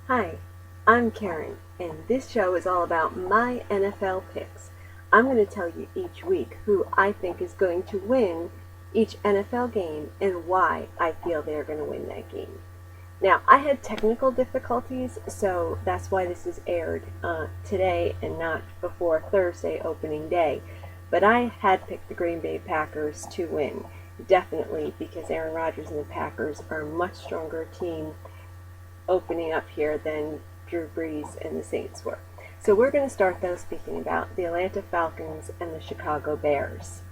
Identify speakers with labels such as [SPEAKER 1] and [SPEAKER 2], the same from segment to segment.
[SPEAKER 1] Hi, I'm Karen, and this show is all about my NFL picks. I'm going to tell you each week who I think is going to win each NFL game and why I feel they're going to win that game. Now, I had technical difficulties, so that's why this is aired today and not before Thursday opening day. But I had picked the Green Bay Packers to win, definitely, because Aaron Rodgers and the Packers are a much stronger team opening up here than Drew Brees and the Saints were. So we're going to start though speaking about the Atlanta Falcons and the Chicago Bears.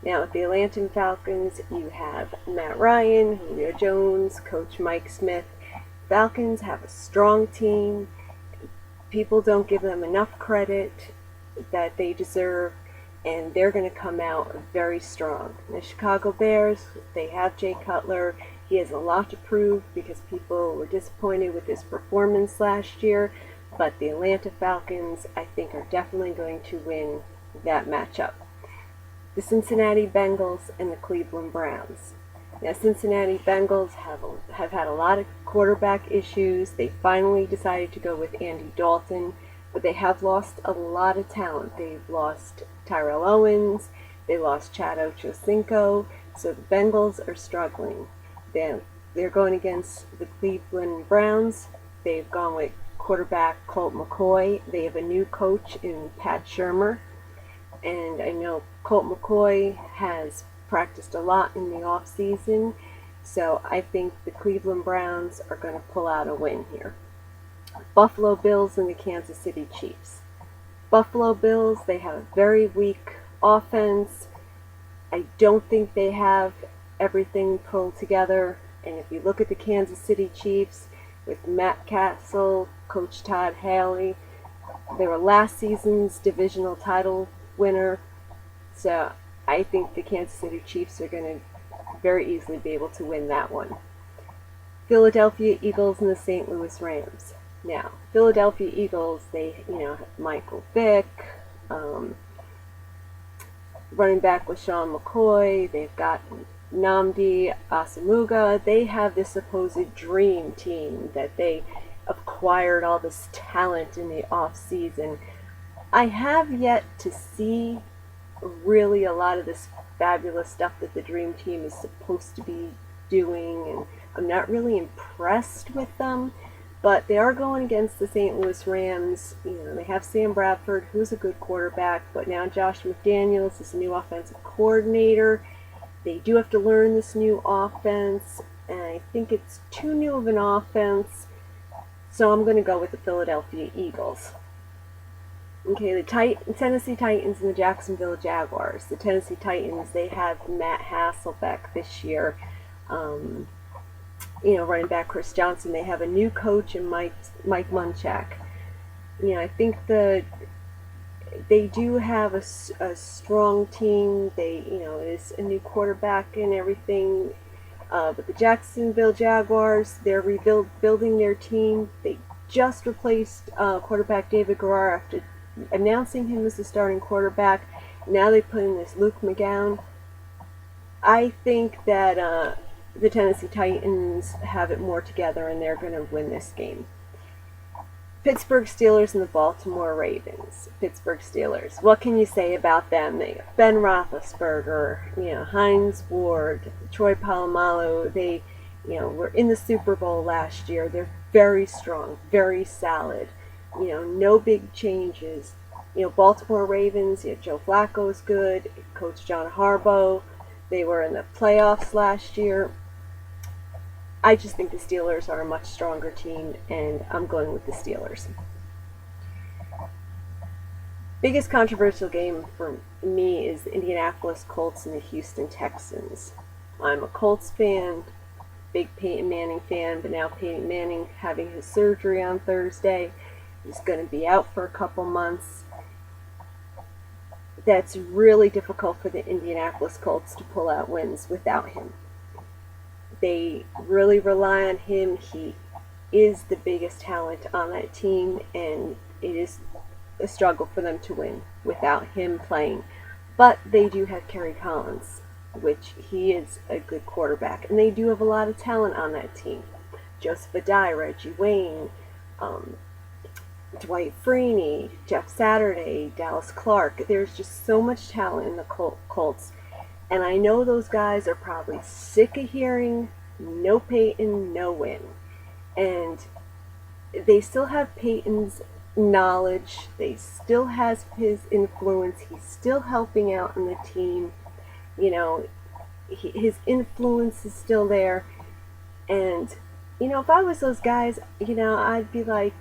[SPEAKER 1] Now with the Atlanta Falcons, you have Matt Ryan, Julio Jones, Coach Mike Smith. Falcons have a strong team. People don't give them enough credit that they deserve, and they're going to come out very strong. The Chicago Bears, they have Jay Cutler. He has a lot to prove because people were disappointed with his performance last year, but the Atlanta Falcons, I think, are definitely going to win that matchup. The Cincinnati Bengals and the Cleveland Browns. Now, Cincinnati Bengals have had a lot of quarterback issues. They finally decided to go with Andy Dalton, but they have lost a lot of talent. They've lost Tyrell Owens, they lost Chad Ochocinco, so the Bengals are struggling. They're going against the Cleveland Browns. They've gone with quarterback Colt McCoy. They have a new coach in Pat Shurmur. And I know Colt McCoy has practiced a lot in the off season, so I think the Cleveland Browns are going to pull out a win here. Buffalo Bills and the Kansas City Chiefs. Buffalo Bills, they have a very weak offense. I don't think they have everything pulled together. And if you look at the Kansas City Chiefs with Matt Castle, Coach Todd Haley, they were last season's divisional title winner. So I think the Kansas City Chiefs are going to very easily be able to win that one. Philadelphia Eagles and the St. Louis Rams. Now, Philadelphia Eagles, they have Michael Vick, running back with Sean McCoy. They've got Nnamdi Asomugha. They have this supposed dream team that they acquired all this talent in the off season. I have yet to see really a lot of this fabulous stuff that the dream team is supposed to be doing, and I'm not really impressed with them. But they are going against the St. Louis Rams. They have Sam Bradford, who's a good quarterback, but now Josh McDaniels is a new offensive coordinator. They do have to learn this new offense, and I think it's too new of an offense, so I'm going to go with the Philadelphia Eagles. Okay, the Tennessee Titans and the Jacksonville Jaguars. The Tennessee Titans, they have Matt Hasselbeck this year. Running back Chris Johnson. They have a new coach in Mike Munchak. I think they do have a strong team. It's a new quarterback and everything. But the Jacksonville Jaguars, they're rebuilding their team. They just replaced quarterback David Garrard after announcing him as the starting quarterback. Now they put in this Luke McGowan. I think that the Tennessee Titans have it more together and they're going to win this game. Pittsburgh Steelers and the Baltimore Ravens. Pittsburgh Steelers. What can you say about them? They have Ben Roethlisberger, Hines Ward, Troy Polamalu. They, were in the Super Bowl last year. They're very strong, very solid. No big changes. Baltimore Ravens. Joe Flacco is good. Coach John Harbaugh. They were in the playoffs last year. I just think the Steelers are a much stronger team, and I'm going with the Steelers. Biggest controversial game for me is the Indianapolis Colts and the Houston Texans. I'm a Colts fan, big Peyton Manning fan, but now Peyton Manning having his surgery on Thursday. He's going to be out for a couple months. That's really difficult for the Indianapolis Colts to pull out wins without him. They really rely on him. He is the biggest talent on that team, and it is a struggle for them to win without him playing. But they do have Kerry Collins, which he is a good quarterback, and they do have a lot of talent on that team. Joseph Addai, Reggie Wayne, um, Dwight Freeney, Jeff Saturday, Dallas Clark. There's just so much talent in the Colts. And I know those guys are probably sick of hearing no Peyton, no win. And they still have Peyton's knowledge. They still has his influence. He's still helping out in the team. You know, his influence is still there. And, you know, if I was those guys, you know, I'd be like,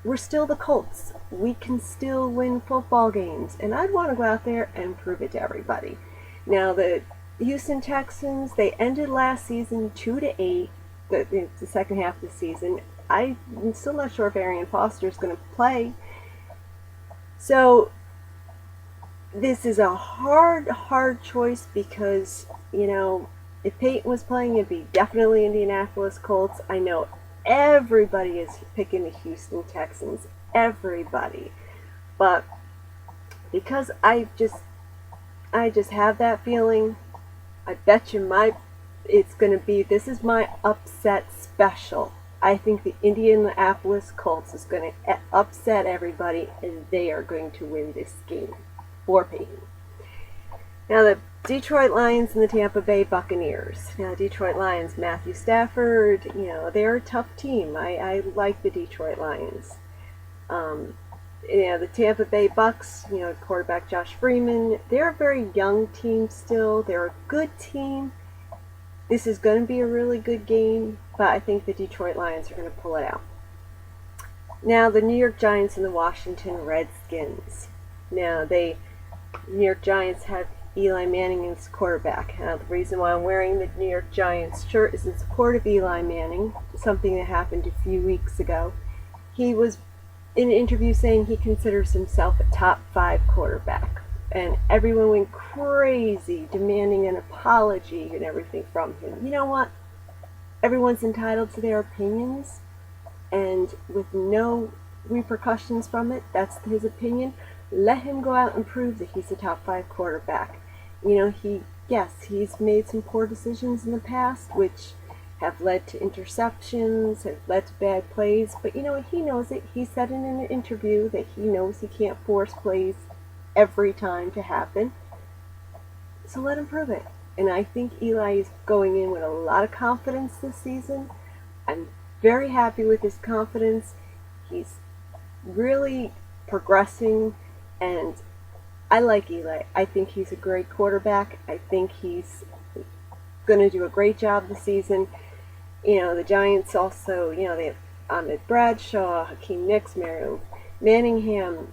[SPEAKER 1] we're still the Colts. We can still win football games. And I'd want to go out there and prove it to everybody. Now, the Houston Texans, they ended last season 2-8, the second half of the season. I'm still not sure if Arian Foster is going to play. So this is a hard choice because, you know, if Peyton was playing, it'd be definitely Indianapolis Colts. I know everybody is picking the Houston Texans. Everybody. But because I just have that feeling, I bet you it's going to be, this is my upset special. I think the Indianapolis Colts is going to upset everybody, and they are going to win this game for Peyton. Now, the Detroit Lions and the Tampa Bay Buccaneers. Now, Detroit Lions, Matthew Stafford, you know, they're a tough team. I like the Detroit Lions. You know, the Tampa Bay Bucks, you know, quarterback Josh Freeman, they're a very young team still. They're a good team. This is going to be a really good game, but I think the Detroit Lions are going to pull it out. Now, the New York Giants and the Washington Redskins. Now, New York Giants have Eli Manning as quarterback. Now, the reason why I'm wearing the New York Giants shirt is in support of Eli Manning, something that happened a few weeks ago. He was in an interview saying he considers himself a top 5 quarterback. And everyone went crazy, demanding an apology and everything from him. You know what? Everyone's entitled to their opinions, and with no repercussions from it, that's his opinion. Let him go out and prove that he's a top 5 quarterback. You know, he's made some poor decisions in the past, which have led to interceptions, have led to bad plays, but you know what? He knows it. He said in an interview that he knows he can't force plays every time to happen. So let him prove it. And I think Eli is going in with a lot of confidence this season. I'm very happy with his confidence. He's really progressing, and I like Eli. I think he's a great quarterback. I think he's going to do a great job this season. You know, the Giants also, you know, they have Ahmed Bradshaw, Hakeem Nicks, Mario Manningham.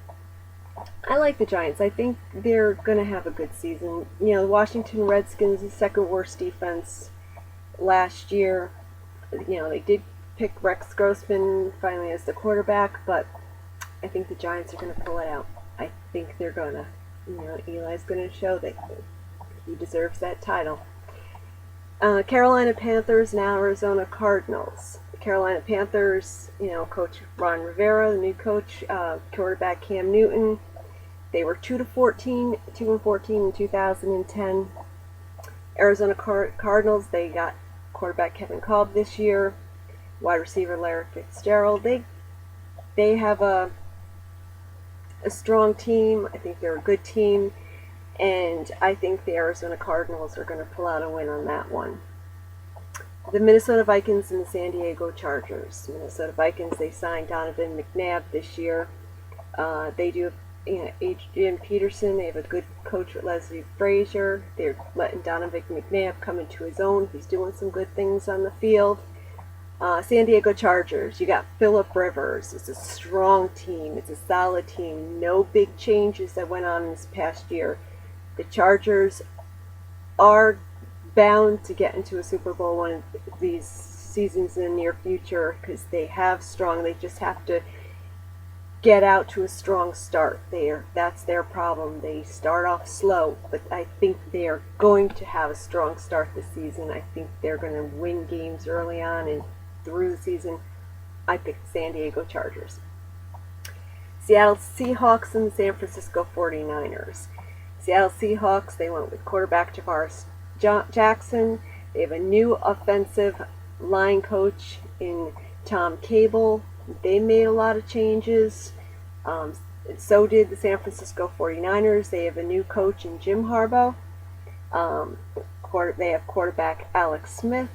[SPEAKER 1] I like the Giants. I think they're going to have a good season. You know, the Washington Redskins, the second worst defense last year. You know, they did pick Rex Grossman finally as the quarterback, but I think the Giants are going to pull it out. I think they're going to, you know, Eli's going to show that he deserves that title. Carolina Panthers and Arizona Cardinals. The Carolina Panthers, you know, Coach Ron Rivera, the new coach, quarterback Cam Newton. They were 2-14 in 2010. Arizona Cardinals, they got quarterback Kevin Kolb this year, wide receiver Larry Fitzgerald. They have a strong team. I think they're a good team. And I think the Arizona Cardinals are going to pull out a win on that one. The Minnesota Vikings and the San Diego Chargers. Minnesota Vikings, they signed Donovan McNabb this year. They do, you know, Adrian Peterson. They have a good coach with Leslie Frazier. They're letting Donovan McNabb come into his own. He's doing some good things on the field. San Diego Chargers, you got Phillip Rivers. It's a strong team. It's a solid team. No big changes that went on this past year. The Chargers are bound to get into a Super Bowl one of these seasons in the near future because they just have to get out to a strong start. That's their problem. They start off slow, but I think they are going to have a strong start this season. I think they're going to win games early on and through the season. I picked San Diego Chargers. Seattle Seahawks and the San Francisco 49ers. Seattle Seahawks, they went with quarterback Javaris Jackson. They have a new offensive line coach in Tom Cable. They made a lot of changes. Um, so did the San Francisco 49ers. They have a new coach in Jim Harbaugh. They have quarterback Alex Smith.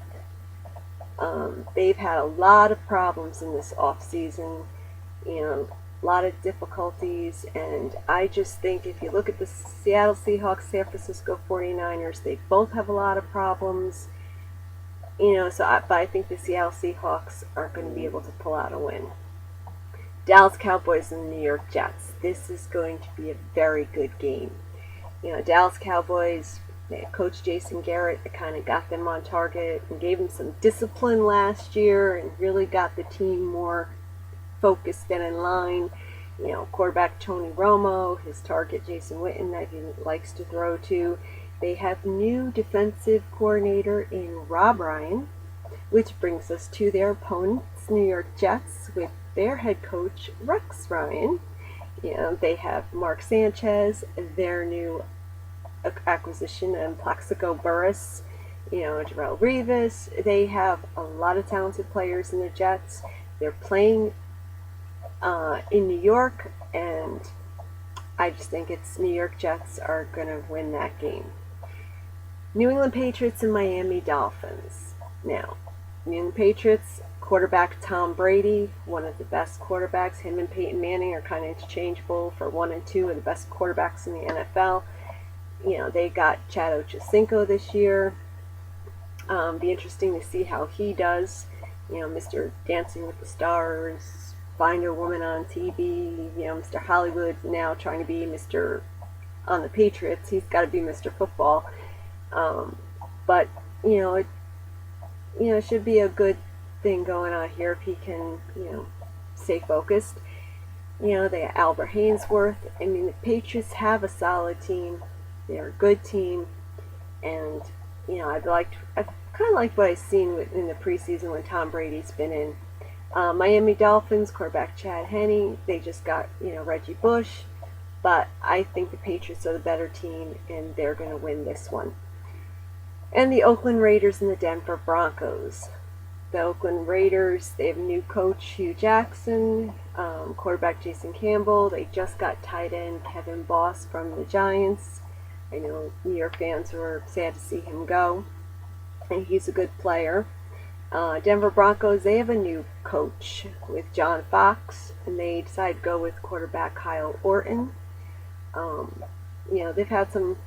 [SPEAKER 1] They've had a lot of problems in this offseason, a lot of difficulties, and I just think if you look at the Seattle Seahawks, San Francisco 49ers, they both have a lot of problems, but I think the Seattle Seahawks are going to be able to pull out a win. Dallas Cowboys and the New York Jets. This is going to be a very good game. Dallas Cowboys, Coach Jason Garrett kind of got them on target and gave them some discipline last year and really got the team more focused and in line. Quarterback Tony Romo, his target Jason Witten that he likes to throw to. They have new defensive coordinator in Rob Ryan, which brings us to their opponents, New York Jets, with their head coach Rex Ryan. They have Mark Sanchez, their new acquisition, and Plaxico Burress, Darrelle Revis. They have a lot of talented players in the Jets. They're playing in New York, and I just think it's New York Jets are going to win that game. New England Patriots and Miami Dolphins. Now, New England Patriots, quarterback Tom Brady, one of the best quarterbacks. Him and Peyton Manning are kind of interchangeable for 1 and 2 of the best quarterbacks in the NFL. They got Chad Ochocinco this year. Be interesting to see how he does. Mr. Dancing with the Stars, Find a Woman on TV, Mr. Hollywood now trying to be Mr. on the Patriots. He's got to be Mr. Football. But, it should be a good thing going on here if he can, stay focused. They got Albert Hainsworth. I mean, the Patriots have a solid team. They're a good team. And, I kind of like what I've seen in the preseason when Tom Brady's been in. Miami Dolphins, quarterback Chad Henne, they just got, Reggie Bush. But I think the Patriots are the better team, and they're going to win this one. And the Oakland Raiders and the Denver Broncos. The Oakland Raiders, they have a new coach, Hugh Jackson, quarterback Jason Campbell. They just got tight end Kevin Boss from the Giants. I know New York fans were sad to see him go, and he's a good player. Denver Broncos, they have a new coach with John Fox, and they decided to go with quarterback Kyle Orton. They've had some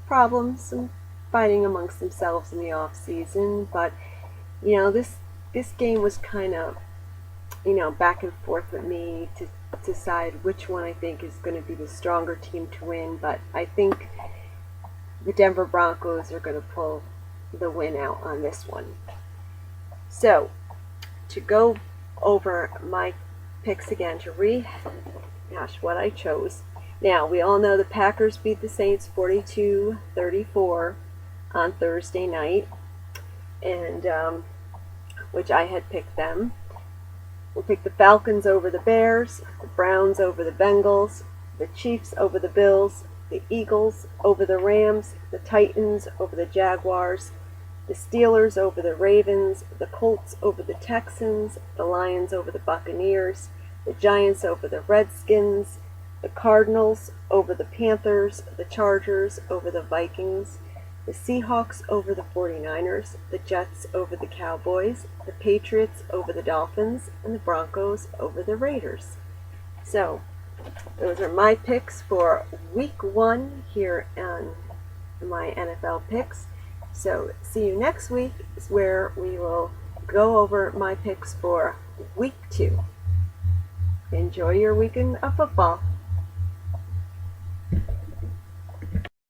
[SPEAKER 1] problems, some fighting amongst themselves in the off season, but this game was kind of back and forth with me to decide which one I think is going to be the stronger team to win, but I think the Denver Broncos are going to pull the win out on this one. So, to go over my picks again, what I chose. Now, we all know the Packers beat the Saints 42-34 on Thursday night, and which I had picked them. We picked the Falcons over the Bears, the Browns over the Bengals, the Chiefs over the Bills, the Eagles over the Rams, the Titans over the Jaguars, the Steelers over the Ravens, the Colts over the Texans, the Lions over the Buccaneers, the Giants over the Redskins, the Cardinals over the Panthers, the Chargers over the Vikings, the Seahawks over the 49ers, the Jets over the Cowboys, the Patriots over the Dolphins, and the Broncos over the Raiders. So, those are my picks for week 1 here on my NFL picks. So, see you next week where we will go over my picks for week 2. Enjoy your weekend of football.